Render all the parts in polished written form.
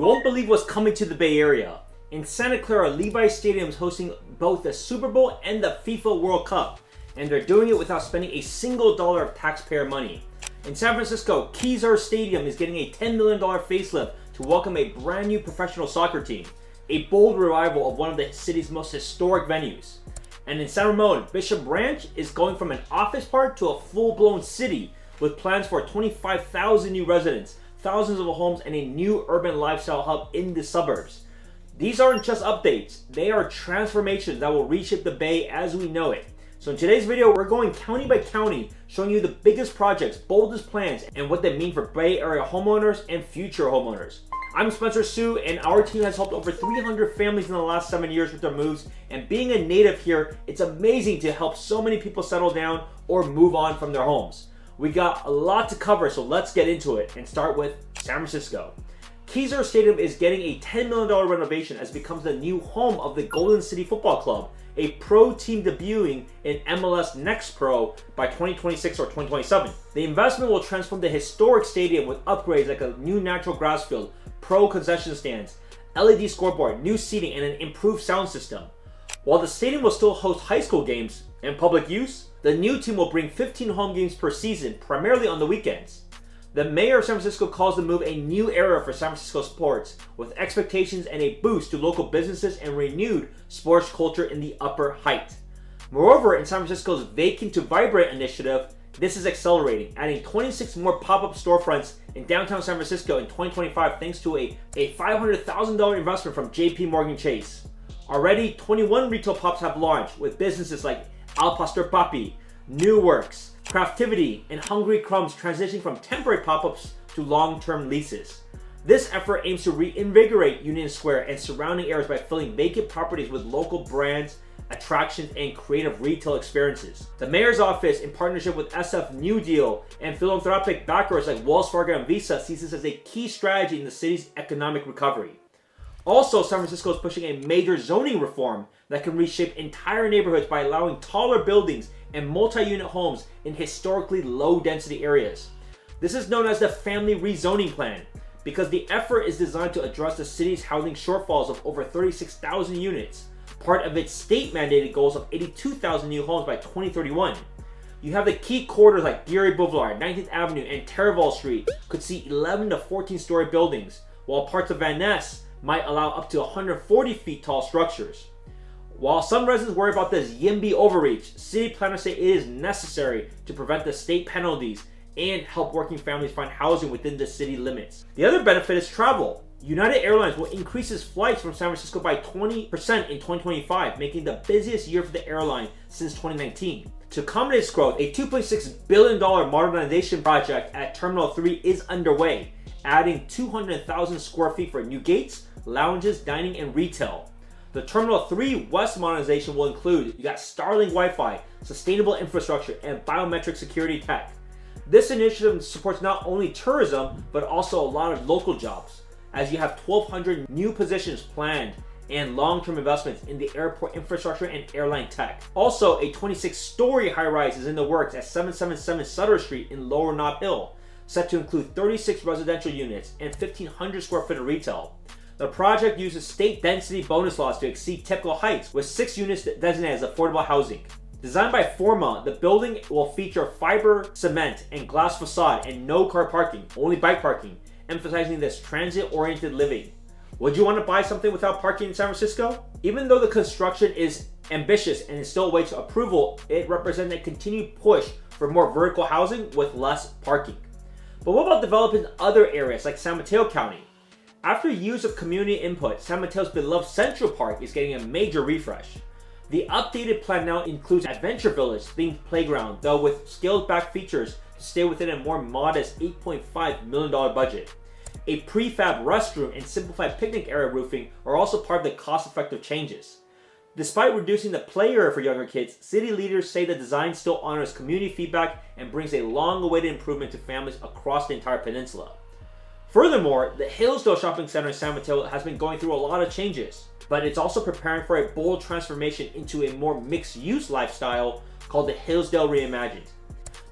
You won't believe what's coming to the Bay Area. In Santa Clara, Levi Stadium is hosting both the Super Bowl and the FIFA World Cup, and they're doing it without spending a single dollar of taxpayer money. In San Francisco, Kezar Stadium is getting a $10 million facelift to welcome a brand new professional soccer team, a bold revival of one of the city's most historic venues. And in San Ramon, Bishop Ranch is going from an office park to a full-blown city with plans for 25,000 new residents, thousands of homes, and a new urban lifestyle hub in the suburbs. These aren't just updates, they are transformations that will reshape the Bay as we know it. So in today's video, we're going county by county, showing you the biggest projects, boldest plans, and what they mean for Bay Area homeowners and future homeowners. I'm Spencer Sue, and our team has helped over 300 families in the last 7 years with their moves, and being a native here, it's amazing to help so many people settle down or move on from their homes. We got a lot to cover, so let's get into it and start with San Francisco. Kezar Stadium is getting a $10 million renovation as it becomes the new home of the Golden City Football Club, a pro team debuting in MLS Next Pro by 2026 or 2027. The investment will transform the historic stadium with upgrades like a new natural grass field, pro concession stands, LED scoreboard, new seating, and an improved sound system. While the stadium will still host high school games and public use, the new team will bring 15 home games per season, primarily on the weekends. The mayor of San Francisco calls the move a new era for San Francisco sports, with expectations and a boost to local businesses and renewed sports culture in the Upper Height. Moreover, in San Francisco's Vacant to Vibrant initiative, this is accelerating, adding 26 more pop-up storefronts in downtown San Francisco in 2025 thanks to a $500,000 investment from JP Morgan Chase. Already, 21 retail pops have launched, with businesses like Al Pastor Papi, New Works, Craftivity, and Hungry Crumbs transitioning from temporary pop-ups to long-term leases. This effort aims to reinvigorate Union Square and surrounding areas by filling vacant properties with local brands, attractions, and creative retail experiences. The mayor's office, in partnership with SF New Deal and philanthropic backers like Wells Fargo and Visa, sees this as a key strategy in the city's economic recovery. Also, San Francisco is pushing a major zoning reform that can reshape entire neighborhoods by allowing taller buildings and multi-unit homes in historically low-density areas. This is known as the Family Rezoning Plan because the effort is designed to address the city's housing shortfalls of over 36,000 units, part of its state-mandated goals of 82,000 new homes by 2031. You have the key corridors like Geary Boulevard, 19th Avenue, and Terrival Street could see 11 to 14-story buildings, while parts of Van Ness might allow up to 140 feet tall structures. While some residents worry about this YIMBY overreach, city planners say it is necessary to prevent the state penalties and help working families find housing within the city limits. The other benefit is travel. United Airlines will increase its flights from San Francisco by 20% in 2025, making the busiest year for the airline since 2019. To accommodate this growth, a $2.6 billion modernization project at Terminal 3 is underway, adding 200,000 square feet for new gates, lounges, dining, and retail. The Terminal 3 West modernization will include, you got Starlink Wi-Fi, sustainable infrastructure, and biometric security tech. This initiative supports not only tourism, but also a lot of local jobs, as you have 1,200 new positions planned and long-term investments in the airport infrastructure and airline tech. Also, a 26-story high-rise is in the works at 777 Sutter Street in Lower Nob Hill, set to include 36 residential units and 1,500 square feet of retail. The project uses state density bonus laws to exceed typical heights, with 6 units designated as affordable housing. Designed by Forma, the building will feature fiber, cement, and glass facade and no car parking, only bike parking, emphasizing this transit-oriented living. Would you want to buy something without parking in San Francisco? Even though the construction is ambitious and is still awaiting approval, it represents a continued push for more vertical housing with less parking. But what about developing other areas like San Mateo County? After years of community input, San Mateo's beloved Central Park is getting a major refresh. The updated plan now includes Adventure Village themed playground, though with scaled back features to stay within a more modest $8.5 million budget. A prefab restroom and simplified picnic area roofing are also part of the cost-effective changes. Despite reducing the play area for younger kids, city leaders say the design still honors community feedback and brings a long-awaited improvement to families across the entire peninsula. Furthermore, the Hillsdale Shopping Center in San Mateo has been going through a lot of changes, but it's also preparing for a bold transformation into a more mixed-use lifestyle called the Hillsdale Reimagined.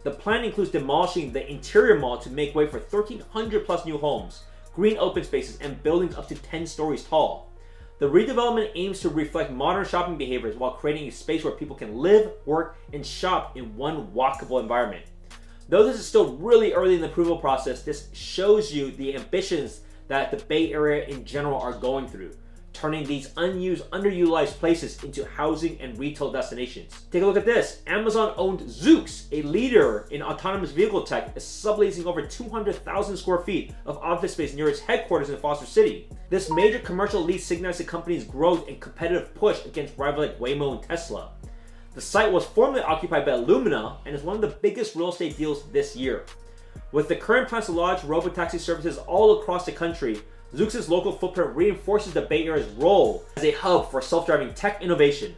The plan includes demolishing the interior mall to make way for 1,300 plus new homes, green open spaces, and buildings up to 10 stories tall. The redevelopment aims to reflect modern shopping behaviors while creating a space where people can live, work, and shop in one walkable environment. Though this is still really early in the approval process, this shows you the ambitions that the Bay Area in general are going through, turning these unused, underutilized places into housing and retail destinations. Take a look at this. Amazon-owned ZOOX, a leader in autonomous vehicle tech, is subleasing over 200,000 square feet of office space near its headquarters in Foster City. This major commercial lease signals the company's growth and competitive push against rivals like Waymo and Tesla. The site was formerly occupied by Illumina and is one of the biggest real estate deals this year. With the current plans to launch robotaxi services all across the country, ZOOX's local footprint reinforces the Bay Area's role as a hub for self-driving tech innovation.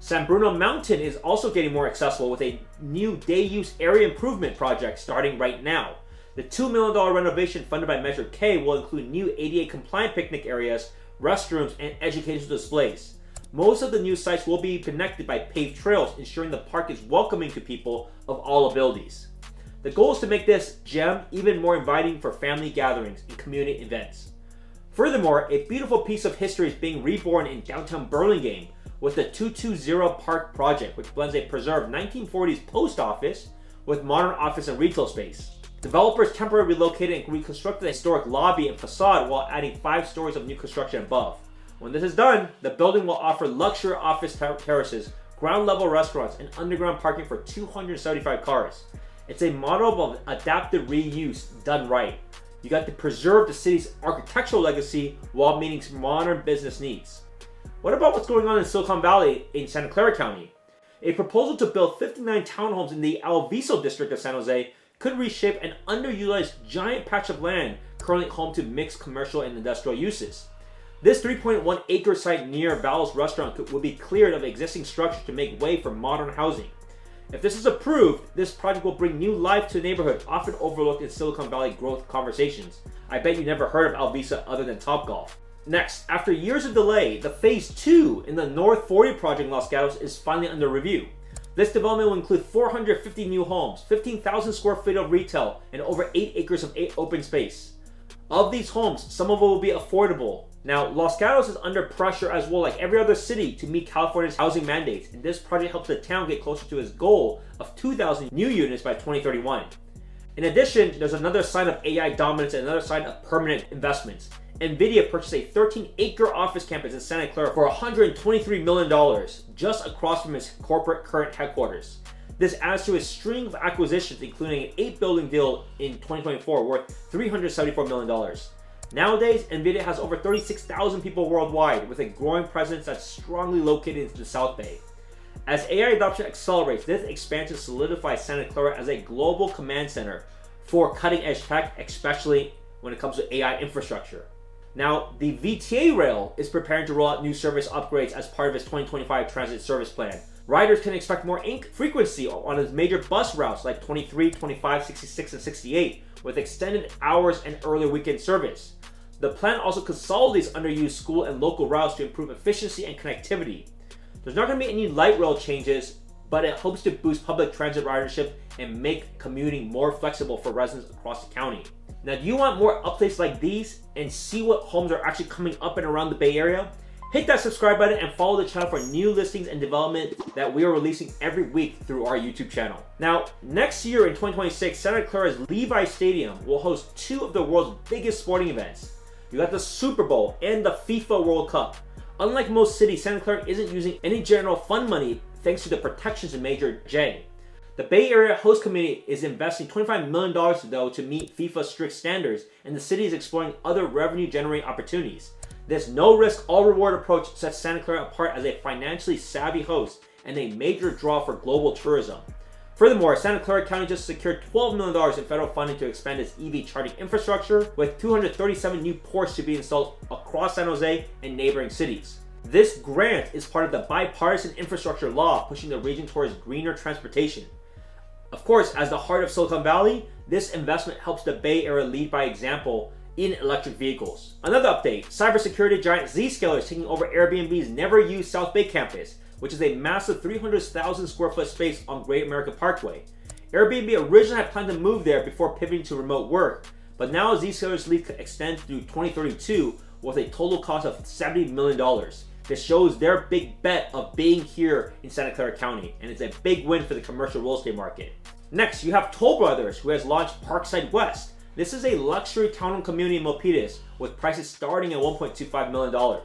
San Bruno Mountain is also getting more accessible with a new day-use area improvement project starting right now. The $2 million renovation funded by Measure K will include new ADA-compliant picnic areas, restrooms, and educational displays. Most of the new sites will be connected by paved trails, ensuring the park is welcoming to people of all abilities. The goal is to make this gem even more inviting for family gatherings and community events. Furthermore, a beautiful piece of history is being reborn in downtown Burlingame with the 220 Park project, which blends a preserved 1940s post office with modern office and retail space. Developers temporarily relocated and reconstructed the historic lobby and facade while adding 5 stories of new construction above. When this is done, the building will offer luxury office terraces, ground-level restaurants, and underground parking for 275 cars. It's a model of adaptive reuse done right. You got to preserve the city's architectural legacy while meeting modern business needs. What about what's going on in Silicon Valley in Santa Clara County? A proposal to build 59 townhomes in the Alviso district of San Jose could reshape an underutilized giant patch of land currently home to mixed commercial and industrial uses. This 3.1 acre site near Val's restaurant would be cleared of existing structure to make way for modern housing. If this is approved, this project will bring new life to a neighborhood often overlooked in Silicon Valley growth conversations. I bet you never heard of Alviso other than Topgolf. Next, after years of delay, the Phase 2 in the North 40 project in Los Gatos is finally under review. This development will include 450 new homes, 15,000 square feet of retail, and over 8 acres of open space. Of these homes, some of them will be affordable. Now, Los Gatos is under pressure as well, like every other city, to meet California's housing mandates, and this project helps the town get closer to its goal of 2,000 new units by 2031. In addition, there's another sign of AI dominance and another sign of permanent investments. Nvidia purchased a 13-acre office campus in Santa Clara for $123 million, just across from its corporate current headquarters. This adds to a string of acquisitions, including an 8-building deal in 2024 worth $374 million. Nowadays, Nvidia has over 36,000 people worldwide, with a growing presence that's strongly located in the South Bay. As AI adoption accelerates, this expansion solidifies Santa Clara as a global command center for cutting-edge tech, especially when it comes to AI infrastructure. Now, the VTA Rail is preparing to roll out new service upgrades as part of its 2025 transit service plan. Riders can expect more frequency on its major bus routes like 23, 25, 66, and 68, with extended hours and earlier weekend service. The plan also consolidates underused school and local routes to improve efficiency and connectivity. There's not going to be any light rail changes, but it hopes to boost public transit ridership and make commuting more flexible for residents across the county. Now, do you want more updates like these and see what homes are actually coming up and around the Bay Area? Hit that subscribe button and follow the channel for new listings and development that we are releasing every week through our YouTube channel. Now, next year in 2026, Santa Clara's Levi Stadium will host 2 of the world's biggest sporting events. You got the Super Bowl and the FIFA World Cup. Unlike most cities, Santa Clara isn't using any general fund money thanks to the protections in Measure J. The Bay Area host community is investing $25 million though to meet FIFA's strict standards, and the city is exploring other revenue-generating opportunities. This no-risk, all-reward approach sets Santa Clara apart as a financially savvy host and a major draw for global tourism. Furthermore, Santa Clara County just secured $12 million in federal funding to expand its EV charging infrastructure, with 237 new ports to be installed across San Jose and neighboring cities. This grant is part of the bipartisan infrastructure law pushing the region towards greener transportation. Of course, as the heart of Silicon Valley, this investment helps the Bay Area lead by example in electric vehicles. Another update, cybersecurity giant Zscaler is taking over Airbnb's never-used South Bay campus, which is a massive 300,000 square foot space on Great American Parkway. Airbnb originally had planned to move there before pivoting to remote work, but now Zscaler's lease extends through 2032 with a total cost of $70 million. This shows their big bet of being here in Santa Clara County, and it's a big win for the commercial real estate market. Next, you have Toll Brothers, who has launched Parkside West. This is a luxury townhome community in Milpitas with prices starting at $1.25 million.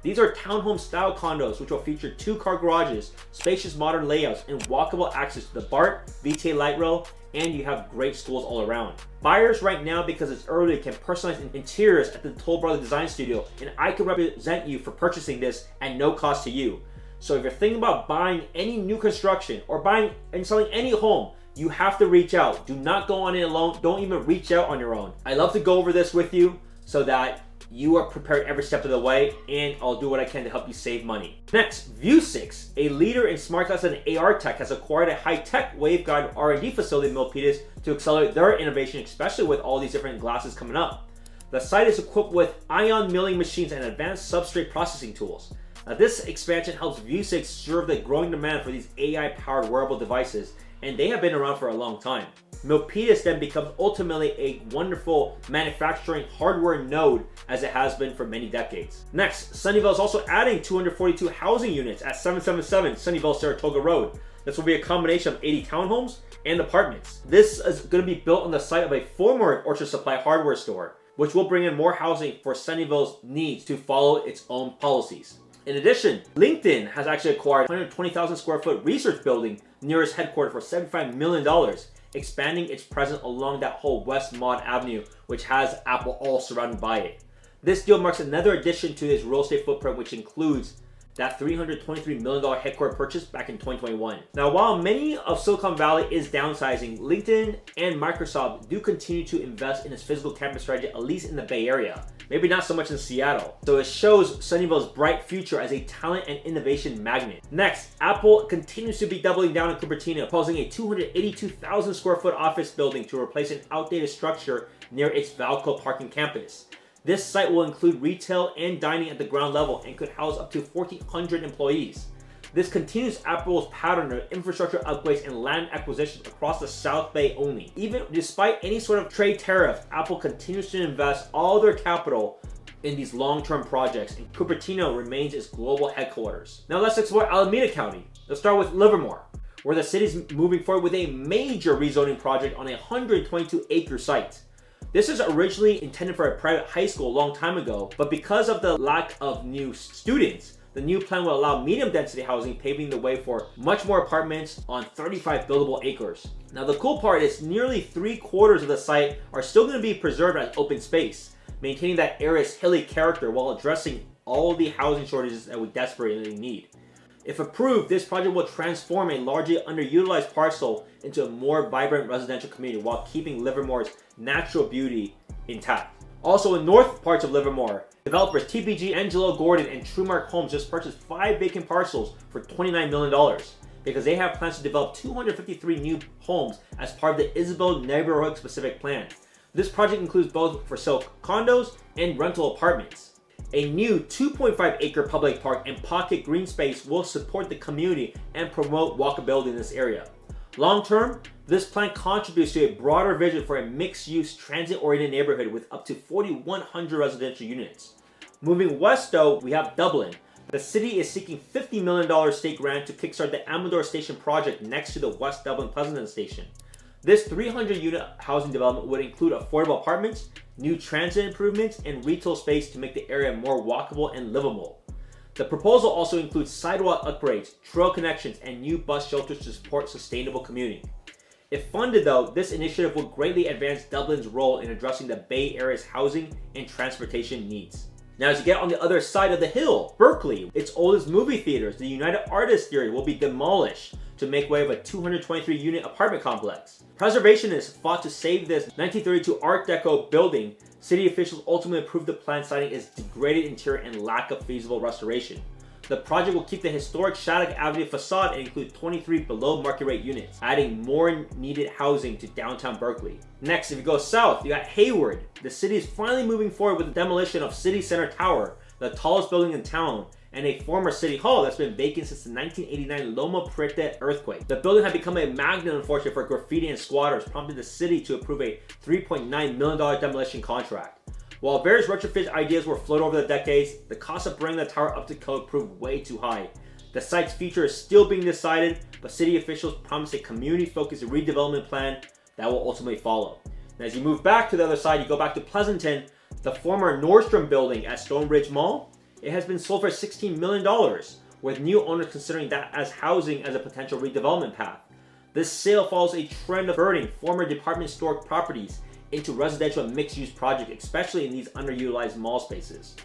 These are townhome style condos which will feature 2-car garages, spacious modern layouts, and walkable access to the BART, VTA light rail, and you have great schools all around. Buyers right now, because it's early, can personalize interiors at the Toll Brothers Design Studio, and I can represent you for purchasing this at no cost to you. So if you're thinking about buying any new construction or buying and selling any home, you have to reach out. Do not go on it alone. Don't even reach out on your own. I love to go over this with you so that you are prepared every step of the way, and I'll do what I can to help you save money. Next, Vuzix, a leader in smart glass and AR tech, has acquired a high-tech waveguide R&D facility in Milpitas to accelerate their innovation, especially with all these different glasses coming up. The site is equipped with ion milling machines and advanced substrate processing tools. Now, this expansion helps Vuzix serve the growing demand for these AI-powered wearable devices, and they have been around for a long time. Milpitas then becomes ultimately a wonderful manufacturing hardware node as it has been for many decades. Next, Sunnyvale is also adding 242 housing units at 777 Sunnyvale Saratoga Road. This will be a combination of 80 townhomes and apartments. This is going to be built on the site of a former Orchard Supply hardware store, which will bring in more housing for Sunnyvale's needs to follow its own policies. In addition, LinkedIn has actually acquired a 120,000 square foot research building near its headquarters for $75 million, expanding its presence along that whole West Maud Avenue, which has Apple all surrounded by it. This deal marks another addition to its real estate footprint, which includes that $323 million headquarters purchase back in 2021. Now, while many of Silicon Valley is downsizing, LinkedIn and Microsoft do continue to invest in its physical campus strategy, at least in the Bay Area. Maybe not so much in Seattle. So it shows Sunnyvale's bright future as a talent and innovation magnet. Next, Apple continues to be doubling down in Cupertino, proposing a 282,000 square foot office building to replace an outdated structure near its Valco parking campus. This site will include retail and dining at the ground level and could house up to 1,400 employees. This continues Apple's pattern of infrastructure upgrades and land acquisitions across the South Bay only. Even despite any sort of trade tariff, Apple continues to invest all their capital in these long-term projects, and Cupertino remains its global headquarters. Now let's explore Alameda County. Let's start with Livermore, where the city is moving forward with a major rezoning project on a 122-acre site. This is originally intended for a private high school a long time ago, but because of the lack of new students, the new plan will allow medium density housing, paving the way for much more apartments on 35 buildable acres. Now the cool part is nearly 3/4 of the site are still going to be preserved as open space, maintaining that area's hilly character while addressing all the housing shortages that we desperately need. If approved, this project will transform a largely underutilized parcel into a more vibrant residential community while keeping Livermore's natural beauty intact. Also, in north parts of Livermore, developers TPG, Angelo Gordon, and Truemark Homes just purchased 5 vacant parcels for $29 million because they have plans to develop 253 new homes as part of the Isabel Neighborhood Specific Plan. This project includes both for sale condos and rental apartments. A new 2.5-acre public park and pocket green space will support the community and promote walkability in this area. Long term, this plan contributes to a broader vision for a mixed-use, transit-oriented neighborhood with up to 4,100 residential units. Moving west though, we have Dublin. The city is seeking $50 million state grant to kickstart the Amador Station project next to the West Dublin Pleasanton Station. This 300-unit housing development would include affordable apartments, new transit improvements, and retail space to make the area more walkable and livable. The proposal also includes sidewalk upgrades, trail connections, and new bus shelters to support sustainable commuting. If funded though, this initiative will greatly advance Dublin's role in addressing the Bay Area's housing and transportation needs. Now, as you get on the other side of the hill, Berkeley, its oldest movie theaters, the United Artists Theater, will be demolished to make way of a 223-unit apartment complex. Preservationists fought to save this 1932 Art Deco building. City officials ultimately approved the plan, citing its degraded interior and lack of feasible restoration. The project will keep the historic Shattuck Avenue facade and include 23 below market rate units, adding more needed housing to downtown Berkeley. Next, if you go south, you got Hayward. The city is finally moving forward with the demolition of City Center Tower, the tallest building in town, and a former city hall that's been vacant since the 1989 Loma Prieta earthquake. The building had become a magnet, unfortunately, for graffiti and squatters, prompting the city to approve a $3.9 million demolition contract. While various retrofit ideas were floated over the decades, the cost of bringing the tower up to code proved way too high. The site's future is still being decided, but city officials promised a community-focused redevelopment plan that will ultimately follow. And as you move back to the other side, you go back to Pleasanton, the former Nordstrom building at Stonebridge Mall. It has been sold for $16 million, with new owners considering that as housing as a potential redevelopment path. This sale follows a trend of converting former department store properties into residential and mixed-use projects, especially in these underutilized mall spaces.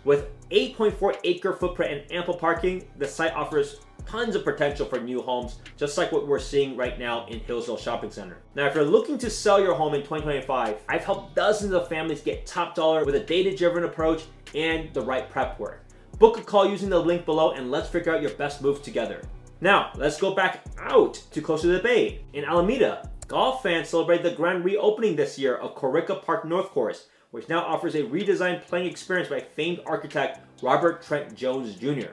With 8.4 acre footprint and ample parking, the site offers tons of potential for new homes, just like what we're seeing right now in Hillsdale Shopping Center. Now, if you're looking to sell your home in 2025, I've helped dozens of families get top dollar with a data-driven approach and the right prep work. Book a call using the link below and let's figure out your best move together. Now, let's go back out to closer to the Bay. In Alameda, golf fans celebrated the grand reopening this year of Corica Park North Course, which now offers a redesigned playing experience by famed architect Robert Trent Jones Jr.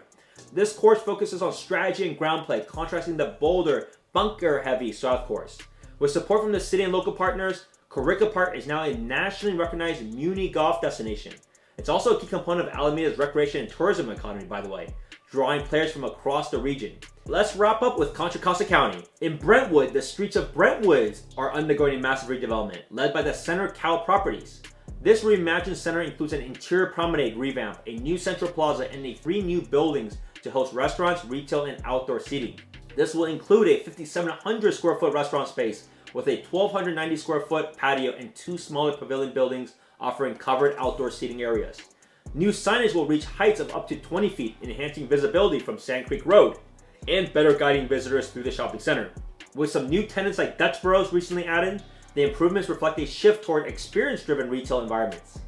This course focuses on strategy and ground play, contrasting the bolder, bunker-heavy South Course. With support from the city and local partners, Corica Park is now a nationally recognized muni golf destination. It's also a key component of Alameda's recreation and tourism economy, by the way, drawing players from across the region. Let's wrap up with Contra Costa County. In Brentwood, the streets of Brentwood are undergoing a massive redevelopment, led by the Center Cal Properties. This reimagined center includes an interior promenade revamp, a new central plaza, and 3 new buildings to host restaurants, retail, and outdoor seating. This will include a 5,700 square foot restaurant space with a 1,290 square foot patio and 2 smaller pavilion buildings offering covered outdoor seating areas. New signage will reach heights of up to 20 feet, enhancing visibility from Sand Creek Road and better guiding visitors through the shopping center. With some new tenants like Dutch Bros recently added, the improvements reflect a shift toward experience-driven retail environments.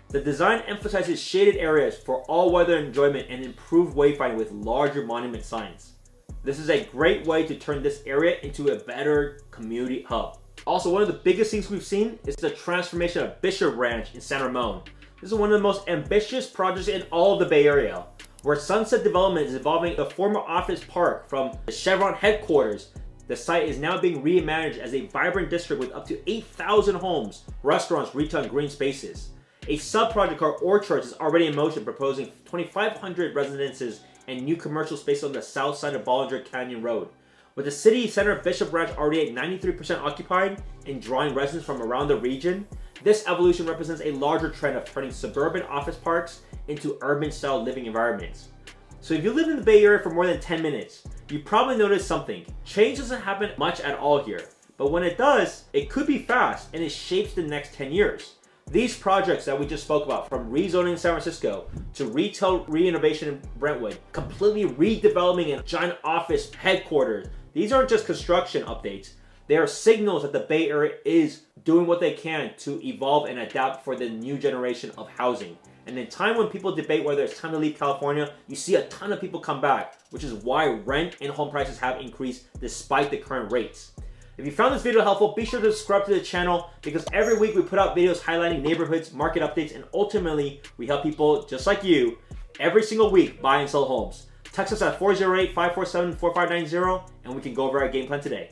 The design emphasizes shaded areas for all-weather enjoyment and improved wayfinding with larger monument signs. This is a great way to turn this area into a better community hub. Also, one of the biggest things we've seen is the transformation of Bishop Ranch in San Ramon. This is one of the most ambitious projects in all of the Bay Area, where Sunset Development is evolving the former office park from the Chevron headquarters. The site is now being reimagined as a vibrant district with up to 8,000 homes, restaurants, retail, and green spaces. A sub-project called Orchards is already in motion, proposing 2,500 residences and new commercial space on the south side of Bollinger Canyon Road. With the city center of Bishop Ranch already at 93% occupied and drawing residents from around the region, this evolution represents a larger trend of turning suburban office parks into urban-style living environments. So if you live in the Bay Area for more than 10 minutes, you probably noticed something. Change doesn't happen much at all here, but when it does, it could be fast and it shapes the next 10 years. These projects that we just spoke about, from rezoning in San Francisco to retail re-innovation in Brentwood, completely redeveloping a giant office headquarters, these aren't just construction updates. They are signals that the Bay Area is doing what they can to evolve and adapt for the new generation of housing. And in time when people debate whether it's time to leave California, you see a ton of people come back, which is why rent and home prices have increased despite the current rates. If you found this video helpful, be sure to subscribe to the channel, because every week we put out videos highlighting neighborhoods, market updates, and ultimately we help people just like you every single week buy and sell homes. Text us at 408-547-4590 and we can go over our game plan today.